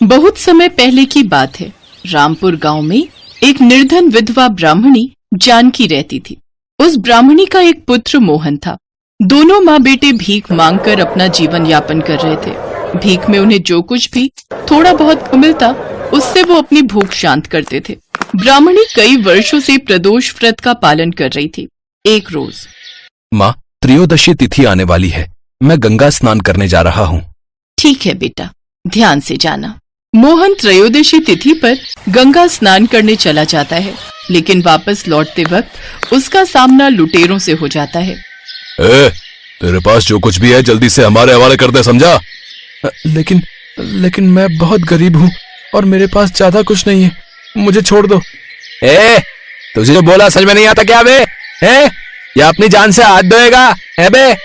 बहुत समय पहले की बात है। रामपुर गांव में एक निर्धन विधवा ब्राह्मणी जानकी रहती थी। उस ब्राह्मणी का एक पुत्र मोहन था। दोनों माँ बेटे भीख मांगकर अपना जीवन यापन कर रहे थे। भीख में उन्हें जो कुछ भी थोड़ा बहुत मिलता, उससे वो अपनी भूख शांत करते थे। ब्राह्मणी कई वर्षों से प्रदोष व्रत का पालन कर रही थी। एक रोज, माँ, त्रयोदशी तिथि आने वाली है, मैं गंगा स्नान करने जा रहा हूँ। ठीक है बेटा, ध्यान से जाना। मोहन त्रयोदशी तिथि पर गंगा स्नान करने चला जाता है, लेकिन वापस लौटते वक्त उसका सामना लुटेरों से हो जाता है। तेरे पास जो कुछ भी है जल्दी से हमारे हवाले कर दे, समझा? लेकिन मैं बहुत गरीब हूँ और मेरे पास ज्यादा कुछ नहीं है, मुझे छोड़ दो। तुझे जो बोला समझ में नहीं आता क्या बे? या अपनी जान से हाथ धोएगा है बे?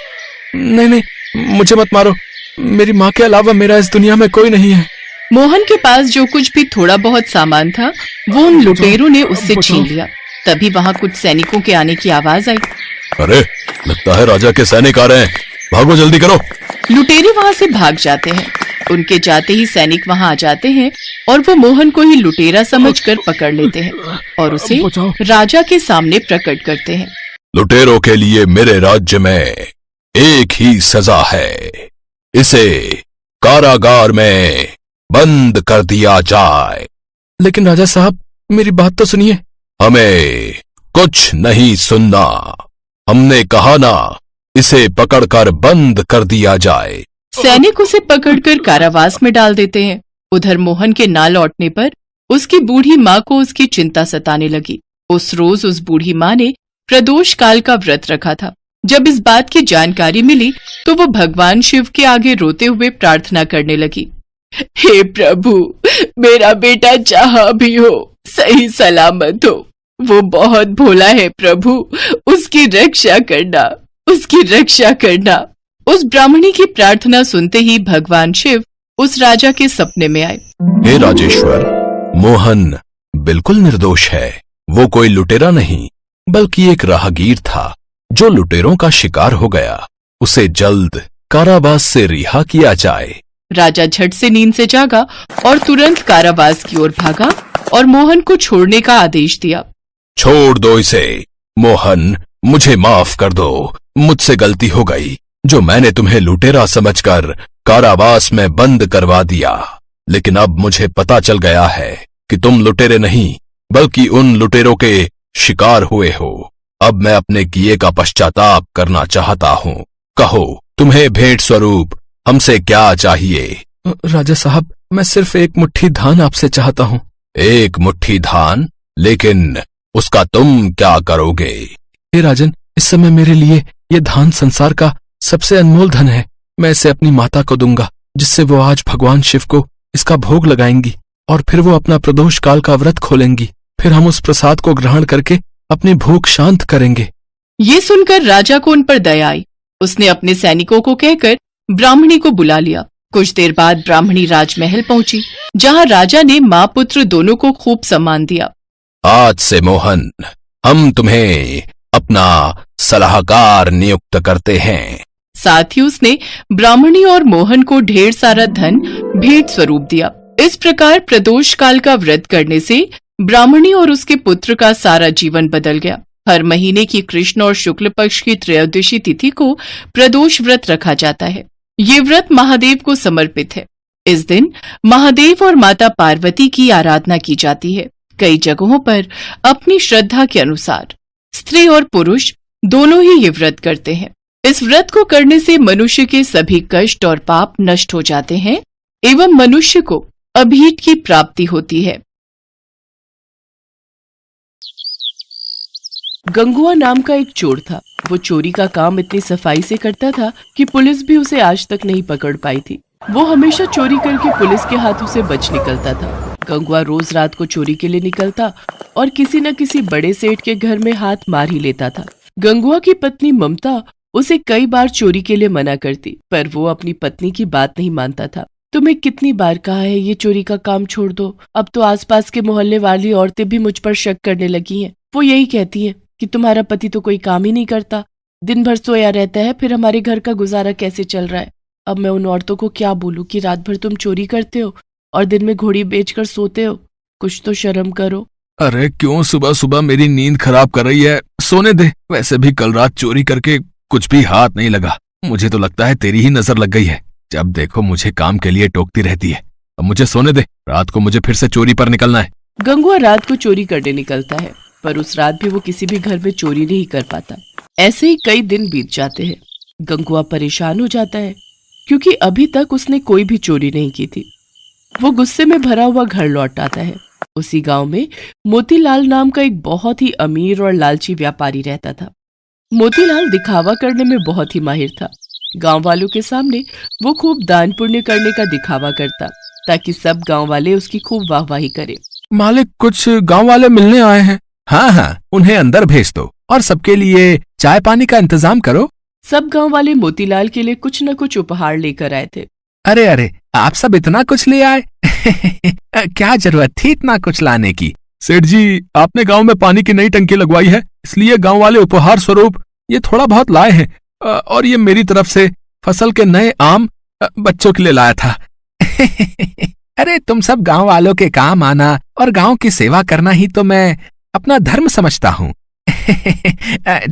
नहीं, मुझे मत मारो, मेरी माँ के अलावा मेरा इस दुनिया में कोई नहीं है। मोहन के पास जो कुछ भी थोड़ा बहुत सामान था वो उन लुटेरों ने उससे छीन लिया। तभी वहाँ कुछ सैनिकों के आने की आवाज आई। अरे, लगता है राजा के सैनिक आ रहे हैं, भागो जल्दी करो। लुटेरे वहाँ से भाग जाते हैं। उनके जाते ही सैनिक वहाँ आ जाते हैं और वो मोहन को ही लुटेरा समझकर पकड़ लेते हैं और उसे राजा के सामने प्रकट करते हैं। लुटेरों के लिए मेरे राज्य में एक ही सजा है, इसे कारागार में बंद कर दिया जाए। लेकिन राजा साहब, मेरी बात तो सुनिए। हमें कुछ नहीं सुनना, हमने कहा ना, इसे पकड़कर बंद कर दिया जाए। सैनिक उसे पकड़कर कारावास में डाल देते हैं। उधर मोहन के ना लौटने पर उसकी बूढ़ी माँ को उसकी चिंता सताने लगी। उस रोज उस बूढ़ी माँ ने प्रदोष काल का व्रत रखा था। जब इस बात की जानकारी मिली तो वो भगवान शिव के आगे रोते हुए प्रार्थना करने लगी। हे प्रभु, मेरा बेटा जहाँ भी हो सही सलामत हो। वो बहुत भोला है प्रभु, उसकी रक्षा करना, उसकी रक्षा करना। उस ब्राह्मणी की प्रार्थना सुनते ही भगवान शिव उस राजा के सपने में आए। हे राजेश्वर, मोहन बिल्कुल निर्दोष है। वो कोई लुटेरा नहीं बल्कि एक राहगीर था जो लुटेरों का शिकार हो गया। उसे जल्द कारावास से रिहा किया जाए। राजा झट से नींद से जागा और तुरंत कारावास की ओर भागा और मोहन को छोड़ने का आदेश दिया। छोड़ दो इसे मोहन, मुझे माफ कर दो, मुझसे गलती हो गई जो मैंने तुम्हें लुटेरा समझकर कारावास में बंद करवा दिया। लेकिन अब मुझे पता चल गया है कि तुम लुटेरे नहीं बल्कि उन लुटेरों के शिकार हुए हो। अब मैं अपने किए का पश्चाताप करना चाहता हूँ। कहो, तुम्हें भेंट स्वरूप हमसे क्या चाहिए? राजा साहब, मैं सिर्फ एक मुट्ठी धान आपसे चाहता हूँ। एक मुट्ठी धान? लेकिन उसका तुम क्या करोगे? हे राजन, इस समय मेरे लिए ये धान संसार का सबसे अनमोल धन है। मैं इसे अपनी माता को दूंगा, जिससे वो आज भगवान शिव को इसका भोग लगाएंगी और फिर वो अपना प्रदोष काल का व्रत खोलेंगी। फिर हम उस प्रसाद को ग्रहण करके अपनी भूख शांत करेंगे। ये सुनकर राजा को उन पर दया आई। उसने अपने सैनिकों को कहकर ब्राह्मणी को बुला लिया। कुछ देर बाद ब्राह्मणी राजमहल पहुंची, जहां राजा ने माँ पुत्र दोनों को खूब सम्मान दिया। आज से मोहन, हम तुम्हें अपना सलाहकार नियुक्त करते हैं। साथ ही उसने ब्राह्मणी और मोहन को ढेर सारा धन भेंट स्वरूप दिया। इस प्रकार प्रदोष काल का व्रत करने से ब्राह्मणी और उसके पुत्र का सारा जीवन बदल गया। हर महीने की कृष्ण और शुक्ल पक्ष की त्रयोदशी तिथि को प्रदोष व्रत रखा जाता है। ये व्रत महादेव को समर्पित है। इस दिन महादेव और माता पार्वती की आराधना की जाती है। कई जगहों पर अपनी श्रद्धा के अनुसार स्त्री और पुरुष दोनों ही ये व्रत करते हैं। इस व्रत को करने से मनुष्य के सभी कष्ट और पाप नष्ट हो जाते हैं एवं मनुष्य को अभीष्ट की प्राप्ति होती है। गंगुआ नाम का एक चोर था। वो चोरी का काम इतनी सफाई से करता था कि पुलिस भी उसे आज तक नहीं पकड़ पाई थी। वो हमेशा चोरी करके पुलिस के हाथों से बच निकलता था। गंगुआ रोज रात को चोरी के लिए निकलता और किसी न किसी बड़े सेठ के घर में हाथ मार ही लेता था। गंगुआ की पत्नी ममता उसे कई बार चोरी के लिए मना करती, पर वो अपनी पत्नी की बात नहीं मानता था। तुम्हें कितनी बार कहा है ये चोरी का काम छोड़ दो। अब तो आसपास के मोहल्ले वाली औरतें भी मुझ पर शक करने लगी हैं। वो यही कहती हैं कि तुम्हारा पति तो कोई काम ही नहीं करता, दिन भर सोया रहता है, फिर हमारे घर का गुजारा कैसे चल रहा है। अब मैं उन औरतों को क्या बोलूं कि रात भर तुम चोरी करते हो और दिन में घोड़ी बेचकर सोते हो। कुछ तो शर्म करो। अरे क्यों सुबह सुबह मेरी नींद खराब कर रही है, सोने दे। वैसे भी कल रात चोरी करके कुछ भी हाथ नहीं लगा। मुझे तो लगता है तेरी ही नजर लग गई है। जब देखो मुझे काम के लिए टोकती रहती है। अब मुझे सोने दे, रात को मुझे फिर से चोरी पर निकलना है। गंगुआ रात को चोरी करने निकलता है, पर उस रात भी वो किसी भी घर में चोरी नहीं कर पाता। ऐसे ही कई दिन बीत जाते हैं। गंगुआ परेशान हो जाता है क्योंकि अभी तक उसने कोई भी चोरी नहीं की थी। वो गुस्से में भरा हुआ घर लौट आता है। उसी गांव में मोतीलाल नाम का एक बहुत ही अमीर और लालची व्यापारी रहता था। मोतीलाल दिखावा करने में बहुत ही माहिर था। गांव वालों के सामने वो खूब दान पुण्य करने का दिखावा करता ताकि सब गांव वाले उसकी खूब वाहवाही करें। मालिक, कुछ गांव वाले मिलने आए हैं। हाँ हाँ, उन्हें अंदर भेज दो और सबके लिए चाय पानी का इंतजाम करो। सब गांव वाले मोतीलाल के लिए कुछ न कुछ उपहार लेकर आए थे। अरे अरे, आप सब इतना कुछ ले आए? क्या जरूरत थी इतना कुछ लाने की? सेठ जी, आपने गांव में पानी की नई टंकी लगवाई है, इसलिए गांव वाले उपहार स्वरूप ये थोड़ा बहुत लाए हैं। और ये मेरी तरफ से फसल के नए आम बच्चों के लिए लाया था। अरे तुम सब गांव वालों के काम आना और गांव की सेवा करना ही तो मैं अपना धर्म समझता हूँ।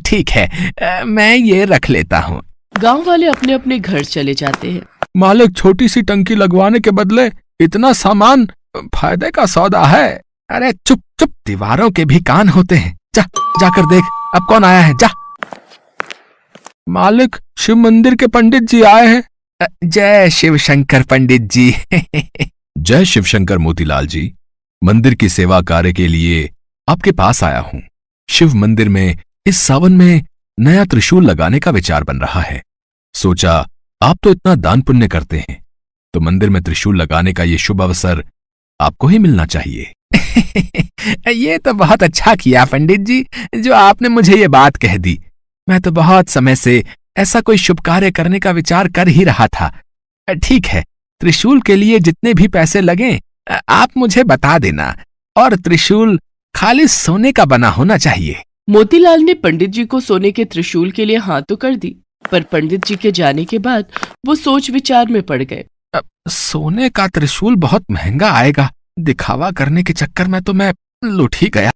ठीक है, मैं ये रख लेता हूँ। गांव वाले अपने अपने घर चले जाते हैं। मालिक, छोटी सी टंकी लगवाने के बदले इतना सामान फायदे का सौदा है। अरे चुप चुप, दीवारों के भी कान होते हैं। जाकर देख अब कौन आया है, जा। मालिक, शिव मंदिर के पंडित जी आए हैं। जय शिव शंकर पंडित जी। जय शिव शंकर मोतीलाल जी, मंदिर की सेवा कार्य के लिए आपके पास आया हूँ। शिव मंदिर में इस सावन में नया त्रिशूल लगाने का विचार बन रहा है। सोचा आप तो इतना दान पुण्य करते हैं, तो मंदिर में त्रिशूल लगाने का ये शुभ अवसर आपको ही मिलना चाहिए। ये तो बहुत अच्छा किया पंडित जी, जो आपने मुझे ये बात कह दी। मैं तो बहुत समय से ऐसा कोई शुभ कार्य करने का विचार कर ही रहा था। ठीक है, त्रिशूल के लिए जितने भी पैसे लगें आप मुझे बता देना, और त्रिशूल खाली सोने का बना होना चाहिए। मोतीलाल ने पंडित जी को सोने के त्रिशूल के लिए हाँ तो कर दी, पर पंडित जी के जाने के बाद वो सोच विचार में पड़ गए। सोने का त्रिशूल बहुत महंगा आएगा, दिखावा करने के चक्कर में तो मैं लुट ही गया।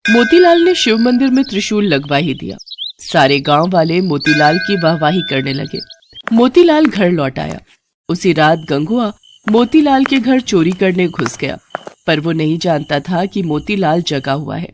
मोतीलाल ने शिव मंदिर में त्रिशूल लगवा ही दिया। सारे गांव वाले मोतीलाल की वाहवाही करने लगे। मोतीलाल घर लौट आया। उसी रात गंगुआ मोतीलाल के घर चोरी करने घुस गया, पर वो नहीं जानता था कि मोतीलाल जगा हुआ है।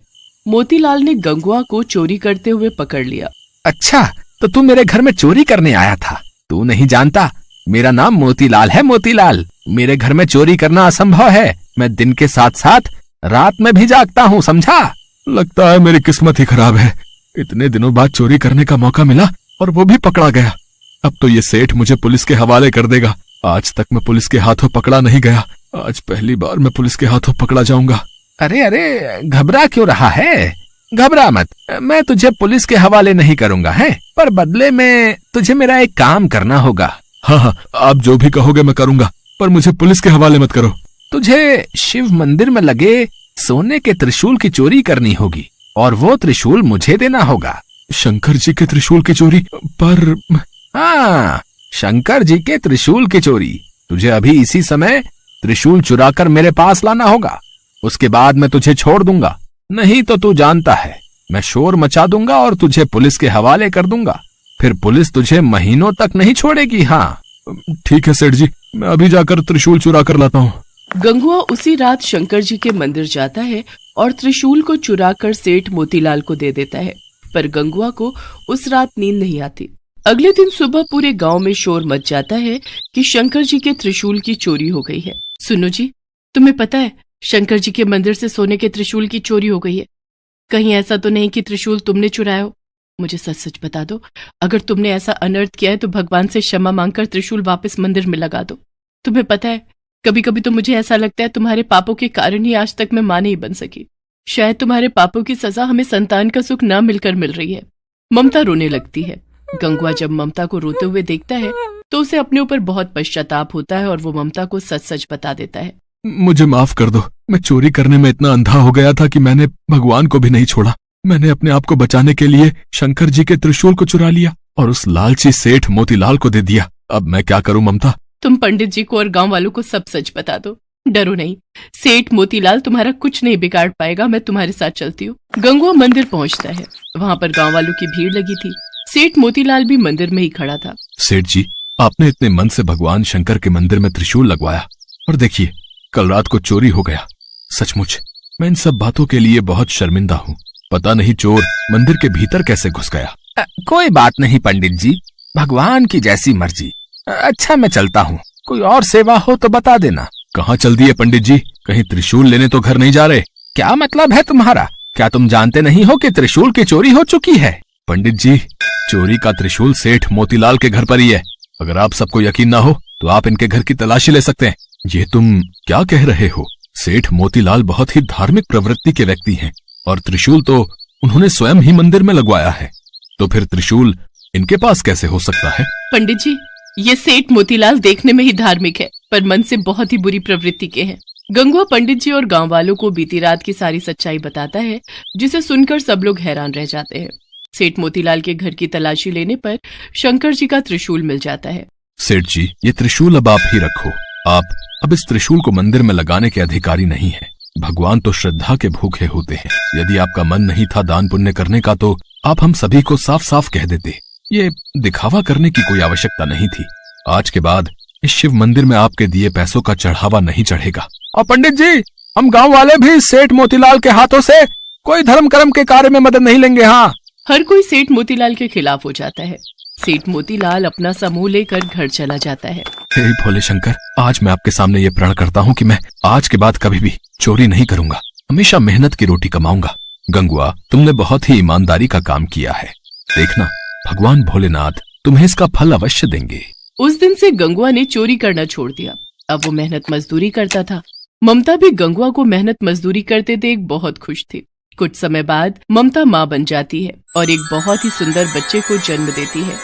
मोतीलाल ने गंगुआ को चोरी करते हुए पकड़ लिया। अच्छा, तो तू मेरे घर में चोरी करने आया था? तू नहीं जानता, मेरा नाम मोतीलाल है। मोतीलाल, मेरे घर में चोरी करना असंभव है। मैं दिन के साथ साथ रात में भी जागता हूँ, समझा? लगता है मेरी किस्मत ही खराब है। इतने दिनों बाद चोरी करने का मौका मिला और वो भी पकड़ा गया। अब तो ये सेठ मुझे पुलिस के हवाले कर देगा। आज तक मैं पुलिस के हाथों पकड़ा नहीं गया, आज पहली बार मैं पुलिस के हाथों पकड़ा जाऊंगा। अरे अरे, घबरा क्यों रहा है? घबरा मत, मैं तुझे पुलिस के हवाले नहीं करूंगा, है? पर बदले में तुझे मेरा एक काम करना होगा। हाँ, आप जो भी कहोगे मैं करूंगा, पर मुझे पुलिस के हवाले मत करो। तुझे शिव मंदिर में लगे सोने के त्रिशूल की चोरी करनी होगी और वो त्रिशूल मुझे देना होगा। शंकर जी के त्रिशूल की चोरी? पर हाँ, शंकर जी के त्रिशूल की चोरी। तुझे अभी इसी समय त्रिशूल चुराकर मेरे पास लाना होगा, उसके बाद मैं तुझे छोड़ दूंगा। नहीं तो तू जानता है, मैं शोर मचा दूंगा और तुझे पुलिस के हवाले कर दूंगा। फिर पुलिस तुझे महीनों तक नहीं छोड़ेगी। हाँ ठीक है सेठ जी, मैं अभी जाकर त्रिशूल चुरा कर लाता हूँ। गंगुआ उसी रात शंकर जी के मंदिर जाता है और त्रिशूल को चुराकर सेठ मोतीलाल को दे देता है, पर गंगुआ को उस रात नींद नहीं आती। अगले दिन सुबह पूरे गांव में शोर मच जाता है कि शंकर जी के त्रिशूल की चोरी हो गई है। सुनो जी, तुम्हें पता है शंकर जी के मंदिर से सोने के त्रिशूल की चोरी हो गई है। कहीं ऐसा तो नहीं कि त्रिशूल तुमने चुराया हो? मुझे सच सच बता दो। अगर तुमने ऐसा अनर्थ किया है तो भगवान से क्षमा मांगकर त्रिशूल वापस मंदिर में लगा दो। तुम्हें पता है, कभी कभी तो मुझे ऐसा लगता है तुम्हारे पापों के कारण ही आज तक मैं मां नहीं बन सकी। शायद तुम्हारे पापों की सजा हमें संतान का सुख न मिलकर मिल रही है। ममता रोने लगती है। गंगुआ जब ममता को रोते हुए देखता है तो उसे अपने ऊपर बहुत पश्चाताप होता है और वो ममता को सच सच बता देता है। मुझे माफ कर दो, मैं चोरी करने में इतना अंधा हो गया था कि मैंने भगवान को भी नहीं छोड़ा। मैंने अपने आप को बचाने के लिए शंकर जी के त्रिशूल को चुरा लिया और उस लालची सेठ मोतीलाल को दे दिया। अब मैं क्या करूं ममता? तुम पंडित जी को और गांव वालों को सब सच बता दो। डरो नहीं, सेठ मोतीलाल तुम्हारा कुछ नहीं बिगाड़ पाएगा, मैं तुम्हारे साथ चलती हूँ। गंगुआ मंदिर पहुंचता है। वहां पर गांव वालों की भीड़ लगी थी। सेठ मोतीलाल भी मंदिर में ही खड़ा था। सेठ जी, आपने इतने मन से भगवान शंकर के मंदिर में त्रिशूल लगवाया और देखिए कल रात को चोरी हो गया। सचमुच मैं इन सब बातों के लिए बहुत शर्मिंदा हूँ। पता नहीं चोर मंदिर के भीतर कैसे घुस गया। कोई बात नहीं पंडित जी, भगवान की जैसी मर्जी। अच्छा मैं चलता हूँ, कोई और सेवा हो तो बता देना। कहाँ चल दिए पंडित जी? कहीं त्रिशूल लेने तो घर नहीं जा रहे? क्या मतलब है तुम्हारा? क्या तुम जानते नहीं हो कि त्रिशूल की चोरी हो चुकी है? पंडित जी, चोरी का त्रिशूल सेठ मोतीलाल के घर पर ही है। अगर आप सबको यकीन ना हो तो आप इनके घर की तलाशी ले सकते हैं। ये तुम क्या कह रहे हो? सेठ मोतीलाल बहुत ही धार्मिक प्रवृत्ति के व्यक्ति हैं और त्रिशूल तो उन्होंने स्वयं ही मंदिर में लगवाया है, तो फिर त्रिशूल इनके पास कैसे हो सकता है? पंडित जी, ये सेठ मोतीलाल देखने में ही धार्मिक है पर मन से बहुत ही बुरी प्रवृत्ति के हैं। गंगुआ पंडित जी और गांव वालों को बीती रात की सारी सच्चाई बताता है, जिसे सुनकर सब लोग हैरान रह जाते हैं। सेठ मोतीलाल के घर की तलाशी लेने पर शंकर जी का त्रिशूल मिल जाता है। सेठ जी, ये त्रिशूल अब आप ही रखो। आप अब इस त्रिशूल को मंदिर में लगाने के अधिकारी नहीं है। भगवान तो श्रद्धा के भूखे होते हैं। यदि आपका मन नहीं था दान पुण्य करने का तो आप हम सभी को साफ साफ कह देते। ये दिखावा करने की कोई आवश्यकता नहीं थी। आज के बाद इस शिव मंदिर में आपके दिए पैसों का चढ़ावा नहीं चढ़ेगा। और पंडित जी, हम गांव वाले भी सेठ मोतीलाल के हाथों से कोई धर्म कर्म के कार्य में मदद नहीं लेंगे। हाँ, हर कोई सेठ मोतीलाल के खिलाफ हो जाता है। सेठ मोतीलाल अपना समूह लेकर घर चला जाता है। हे भोले शंकर, आज मैं आपके सामने ये प्रण करता हूँ कि मैं आज के बाद कभी भी चोरी नहीं करूंगा, हमेशा मेहनत की रोटी कमाऊंगा। गंगुआ, तुमने बहुत ही ईमानदारी का काम किया है। देखना, भगवान भोलेनाथ तुम्हें इसका फल अवश्य देंगे। उस दिन से गंगुआ ने चोरी करना छोड़ दिया। अब वो मेहनत मजदूरी करता था। ममता भी गंगुआ को मेहनत मजदूरी करते देख बहुत खुश थी। कुछ समय बाद ममता माँ बन जाती है और एक बहुत ही सुंदर बच्चे को जन्म देती है।